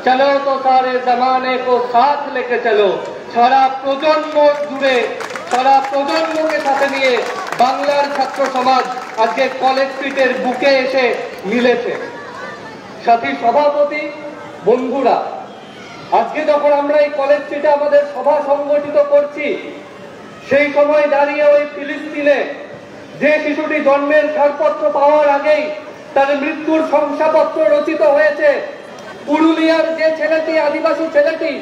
চলো তো সারে জমানে কো সাথ লেকে চলো। সারা প্রজন্ম জুড়ে, সারা প্রজন্মকে সাথে নিয়ে বাংলার ছাত্র সমাজ আজকে কলেজ স্ট্রিটের বুকে এসে মিলেছে। সাথী সভাপতি, বন্ধুরা, আজকে যখন আমরা এই কলেজ স্ট্রিটে আমাদের সভা সংগঠিত করছি, সেই সময় দাঁড়িয়ে ওই ফিলিস্তিনে যে শিশুটি জন্মের ছাড়পত্র পাওয়ার আগেই তার মৃত্যুর শংসাপত্র রচিত হয়েছে, পুরুলিয়ার যে ছেলেটি, আদিবাসী ছেলেটি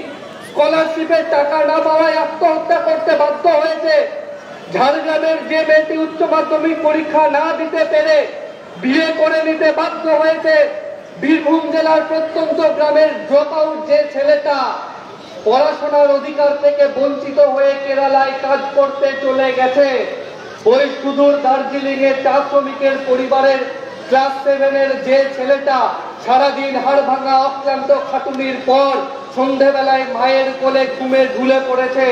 স্কলারশিপের টাকা না পাওয়ায় আত্মহত্যা করতে বাধ্য হয়েছে, ঝাড়গ্রামের যে মেয়েটি উচ্চ মাধ্যমিক পরীক্ষা না দিতে পেরে বিয়ে করে নিতে বাধ্য হয়েছে, বীরভূম জেলার প্রত্যন্ত গ্রামের ড্রপ আউট যে ছেলেটা পড়াশোনার অধিকার থেকে বঞ্চিত হয়ে কেরালায় কাজ করতে চলে গেছে, ওই সুদূর দার্জিলিং এর চা শ্রমিকের পরিবারের ক্লাস 7-এর যে ছেলেটা সারাদিন হাড় ভাঙা অক্লান্ত খাটুনির পর সন্ধেবেলায় মায়ের কোলে ঘুমে ঝুলে পড়েছে,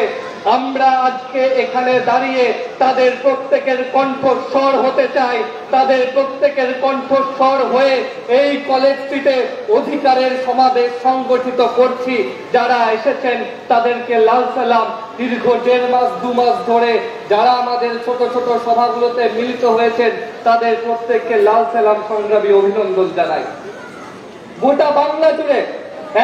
আমরা আজকে এখানে দাঁড়িয়ে তাদের প্রত্যেকের কণ্ঠস্বর হতে চাই। তাদের প্রত্যেকের কণ্ঠস্বর হয়ে এই কলেজ স্ট্রিটে অধিকারের সমাবেশ সংগঠিত করছি। যারা এসেছেন তাদেরকে লাল সালাম। দীর্ঘ 1.5 মাস 2 মাস ধরে যারা আমাদের ছোট ছোট সভাগুলোতে মিলিত হয়েছেন তাদের প্রত্যেককে লাল সালাম, সংগ্রামী অভিনন্দন জানাই। গোটা বাংলা জুড়ে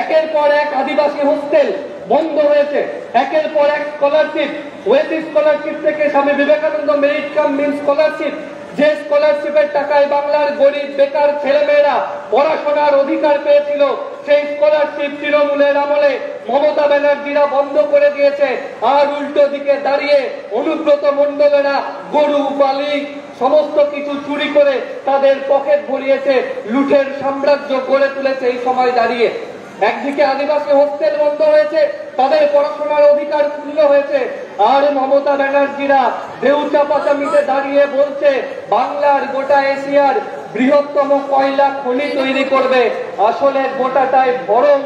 একের পর এক আদিবাসী হোস্টেল বন্ধ হয়েছে, একের পর এক স্কলারশিপ, ওয়েসি স্কলারশিপ থেকে Swami Vivekananda merit cum means scholarship, যে স্কলারশিপের টাকায় বাংলার গরিব বেকার ছেলেমেয়েরা পড়াশোনার অধিকার পেয়েছিল, সেই স্কলারশিপ তৃণমূলের আমলে মমতা ব্যানার্জিরা বন্ধ করে দিয়েছে। আর উল্টো দিকে দাঁড়িয়ে অনুব্রত মণ্ডলেরা গরু বালি সমস্ত কিছু চুরি করে তাদের পকেট ভরিয়েছে, লুঠের সাম্রাজ্য গড়ে তুলেছে। এই সময় দাঁড়িয়ে একদিকে আদিবাসী হোস্টেল বন্ধ হয়েছে, তাদের পড়াশোনার অধিকার ক্ষুণ্ণ হয়েছে, আর মমতা ব্যানার্জিরা দেউচাপাচামিতে দাঁড়িয়ে বলছে বাংলার গোটা এশিয়ার বৃহত্তম কয়লা খনি তৈরি করবে। আসলে গোটাটাই বরং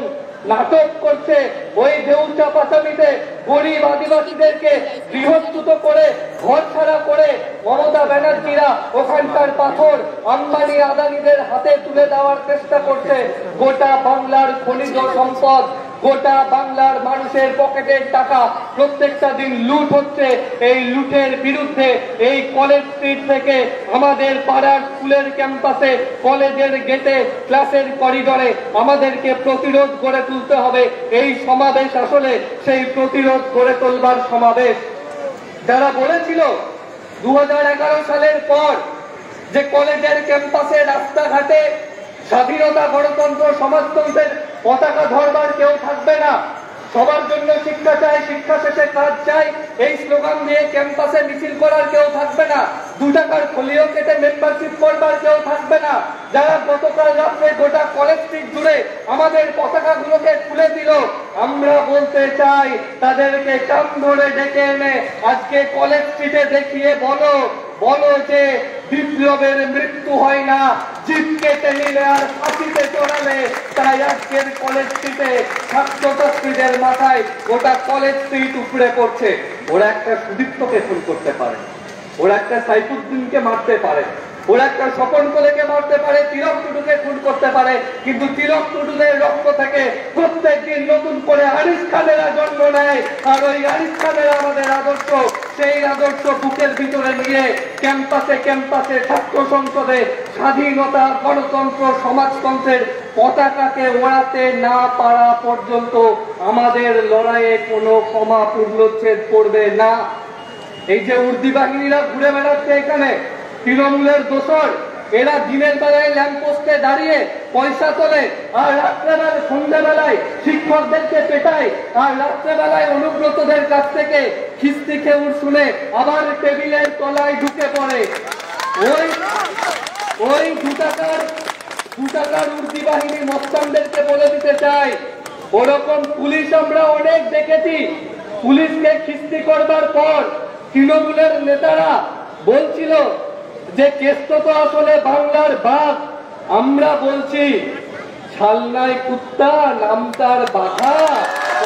নাটক করছে। ওই দেউচাপাচামিতে গরিব আদিবাসীদেরকে গৃহচ্যুত করে ঘর ছাড়া করে মমতা ব্যানার্জিরা ওখানকার পাথর আম্বানি আদানিদের হাতে তুলে দেওয়ার চেষ্টা করছে। গোটা বাংলার খনিজ সম্পদ, গোটা বাংলার মানুষের পকেটের টাকা প্রত্যেকটা দিন লুট হচ্ছে। এই লুটের বিরুদ্ধে এই কলেজ স্ট্রিট থেকে আমাদের পাড়ার স্কুলের ক্যাম্পাসে, কলেজের গেটে, ক্লাসের করিডোরে আমাদেরকে প্রতিরোধ গড়ে তুলতে হবে। এই সমাবেশ আসলে সেই প্রতিরোধ গড়ে তোলবার সমাবেশ। যারা বলেছিল 2011 সালের পর যে কলেজের ক্যাম্পাসে রাস্তাঘাটে স্বাধীনতা, গণতন্ত্র, সমাজতন্ত্রের পতাকা ধরবার কেউ থাকবে না, সবার জন্য শিক্ষা চাই, শিক্ষা শেষে কাজ চাই, এই স্লোগান দিয়ে ক্যাম্পাসে মিছিল করার কেউ থাকবে না, 2 টাকার ফলিও কেটে মেম্বারশিপ করবার কেউ থাকবে না, যারা গতকাল রাত্রে গোটা কলেজ স্ট্রিট জুড়ে আমাদের পতাকাগুলোকে তুলে দিল, আমরা বলতে চাই তাদেরকে কান ধরে ডেকে এনে আজকে কলেজ স্ট্রিটে দেখিয়ে বলো যে বিপ্লবের মৃত্যু হয় না, জিপ কেটে নিলে আর ফাঁসিতে চড়ালে। তাই আজকের কলেজ স্ট্রিটে ছাত্রছাত্রীদের মাথায় গোটা কলেজ স্ট্রিট উপড়ে পড়ছে। ওরা একটা সুদীপ্তকে খুন করতে পারে, ওরা একটা সাইফুদ্দিনকে মারতে পারে, ওরা একটা স্বপন কোলেকে মারতে পারে, তিলক টুডুকে খুন করতে পারে, কিন্তু তিলক টুডুদের রক্ত থেকে প্রত্যেকদিন নতুন করে আরিফ খানেরা জন্ম নেয়। আর ওই আরিফ খানেরা আমাদের আদর্শ, সেই আদর্শ বুকের ভিতরে নিয়ে ক্যাম্পাসে ক্যাম্পাসে ছাত্র সংসদে স্বাধীনতা, গণতন্ত্র, সমাজতন্ত্রের পতাকাকে ওড়াতে না পারা পর্যন্ত আমাদের লড়াইয়ে কোনো ক্ষমা পূর্ণচ্ছেদ পড়বে না। এই যে উর্দি বাহিনীরা ঘুরে বেড়াচ্ছে এখানে, তৃণমূলের দোসর, এরা দিনের বেলায় ল্যাম্পপোস্টে দাঁড়িয়ে পয়সা তোলে, আর রাত্রেবেলায় সন্ধ্যাবেলায় শিক্ষকদেরকে পেটায়, আর রাত্রেবেলায় অনুব্রতদের কাছ থেকে খিস্তি খেউর শুনে আবার টেবিলের তলায় ঢুকে পড়ে। ওই 2 টাকার উর্দি বাহিনী মস্তানদেরকে বলে দিতে চাই, ওরকম পুলিশ আমরা অনেক দেখেছি। পুলিশকে খিস্তি করবার পর তৃণমূলের নেতারা বলছিল যে কেষ্ট তো আসলে বাংলার বাঘ। আমরা বলছি ছালনায় কুত্তা, নাম তার বাঘা।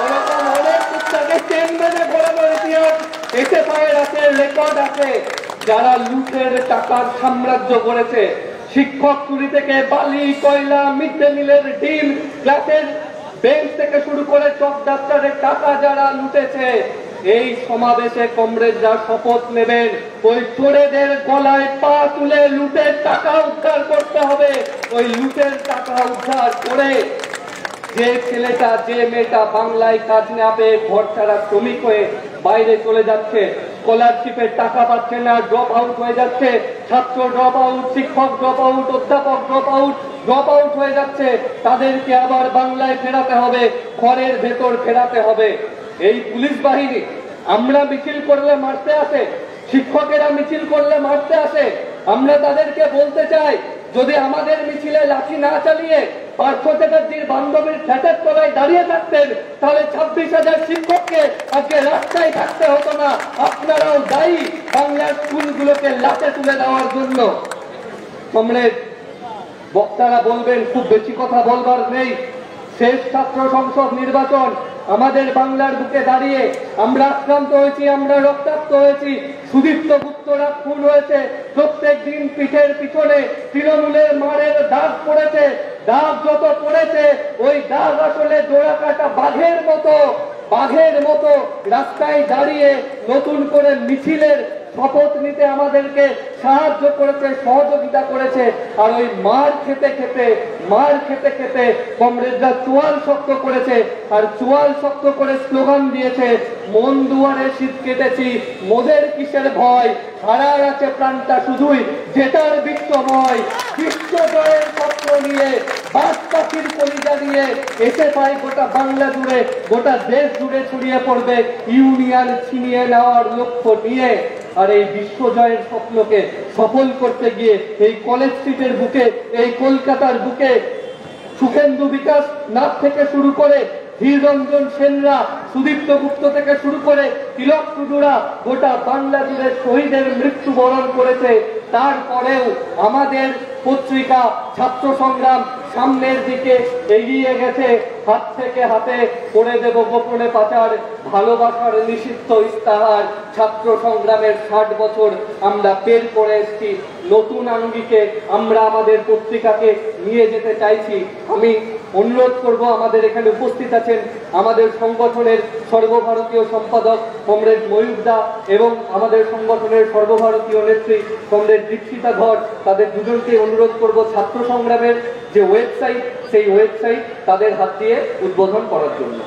ওরকম অনেক কুত্তাকে চেন বেঁধে ঘোরানোর ইতিহাস এসএফআইয়ের আছে, রেকর্ড আছে। যারা লুটের টাকার সাম্রাজ্য গড়েছে, শিক্ষক চুরি থেকে বালি, কয়লা, মিড ডে মিলের ডিম, ক্লাসের বেঞ্চ থেকে শুরু করে চক ডাক্তারের টাকা যারা লুটেছে, এই সমাবেশে কমরেডরা শপথ নেবেন ওই চোরেদের গলায় পা তুলে লুটের টাকা উদ্ধার করতে হবে। ওই লুটের টাকা উদ্ধার করে যে ছেলেটা যে মেয়েটা বাংলায় কাজ না পেয়ে ঘর ছাড়া শ্রমিক হয়ে বাইরে চলে যাচ্ছে, স্কলারশিপের টাকা পাচ্ছে না, ড্রপ আউট হয়ে যাচ্ছে, ছাত্র ড্রপ আউট, শিক্ষক ড্রপ আউট, অধ্যাপক ড্রপ আউট হয়ে যাচ্ছে, তাদেরকে আবার বাংলায় ফেরাতে হবে, ঘরের ভেতর ফেরাতে হবে। এই পুলিশ বাহিনী আমরা মিছিল করলে মারতে আসে, শিক্ষকেরা মিছিল করলে মারতে আসে। আমরা তাদেরকে বলতে চাই, যদি আমাদের মিছিলে লাঠি না চালিয়ে পার্থ চ্যাটার্জির বান্ধবীর ফ্ল্যাটের তলায় দাঁড়িয়ে থাকতেন, তাহলে 26,000 শিক্ষককে আজকে রাস্তায় থাকতে হতো না। আপনারাও দায়ী বাংলার স্কুলগুলোকে লাটে তুলে দেওয়ার জন্য। কমরেড বক্তারা বলবেন, খুব বেশি কথা বলবার নেই। শেষ ছাত্র সংসদ নির্বাচন, আমাদের বাংলার বুকে দাঁড়িয়ে আমরা আক্রান্ত হয়েছি, আমরা রক্তাক্ত হয়েছি, সুদীপ্ত গুপ্তরা খুন হয়েছে, প্রত্যেক দিন পিঠের পিছনে তৃণমূলের মারের দাগ পড়েছে। দাগ যত পড়েছে, ওই দাগ আসলে জোড়া কাটা বাঘের মতো রাস্তায় দাঁড়িয়ে নতুন করে মিছিলের শপথ নিতে আমাদেরকে সাহায্য করেছে, সহযোগিতা করেছে। আর ওই মার খেতে খেতে কমরেডরা চোয়াল শক্ত করেছে, আর চোয়াল শক্ত করে স্লোগান দিয়েছে, মন দুয়ারে শীত কেটেছি, মোদের কিসের ভয়, হারার আছে প্রাণটা শুধুই জেতার বিশ্বময়। বিশ্বজয়ের স্বপ্ন নিয়ে, বাস পাখির কলিজা নিয়ে এসে পাই গোটা বাংলা জুড়ে, গোটা দেশ জুড়ে ছড়িয়ে পড়বে ইউনিয়ন ছিনিয়ে নেওয়ার লক্ষ্য নিয়ে। আর এই বিশ্বজয়ের স্বপ্নকে সফল করতে গিয়ে এই কলেজ স্ট্রিটের বুকে, এই কলকাতার বুকে সুখেন্দু বিকাশ নাথ থেকে শুরু করে ধীররঞ্জন সেনরা, সুদীপ্ত গুপ্ত থেকে শুরু করে তিলক টুডুরা গোটা বাংলা জুড়ে শহীদের মৃত্যুবরণ করেছে। তারপরেও আমাদের পত্রিকা ছাত্র সংগ্রাম সামনের দিকে এগিয়ে গেছে। হাত থেকে হাতে করে দেব গোপনে পাচার, ভালোবাসার নিষিদ্ধ ইস্তাহার। ছাত্র সংগ্রামের 60 বছর আমরা পের করে এসেছি। নতুন আঙ্গিকে আমরা আমাদের পত্রিকাকে নিয়ে যেতে চাইছি। আমি অনুরোধ করব, আমাদের এখানে উপস্থিত আছেন আমাদের সংগঠনের সর্বভারতীয় সম্পাদক কমরেড ময়ূর দা এবং আমাদের সংগঠনের সর্বভারতীয় নেত্রী কমরেড দীপশিতা ধর। তাদের দুজনকে অনুরোধ করব ছাত্র সংগ্রামের যে ওয়েবসাইট, সেই ওয়েবসাইট তাদের হাত দিয়ে উদ্বোধন করার জন্য।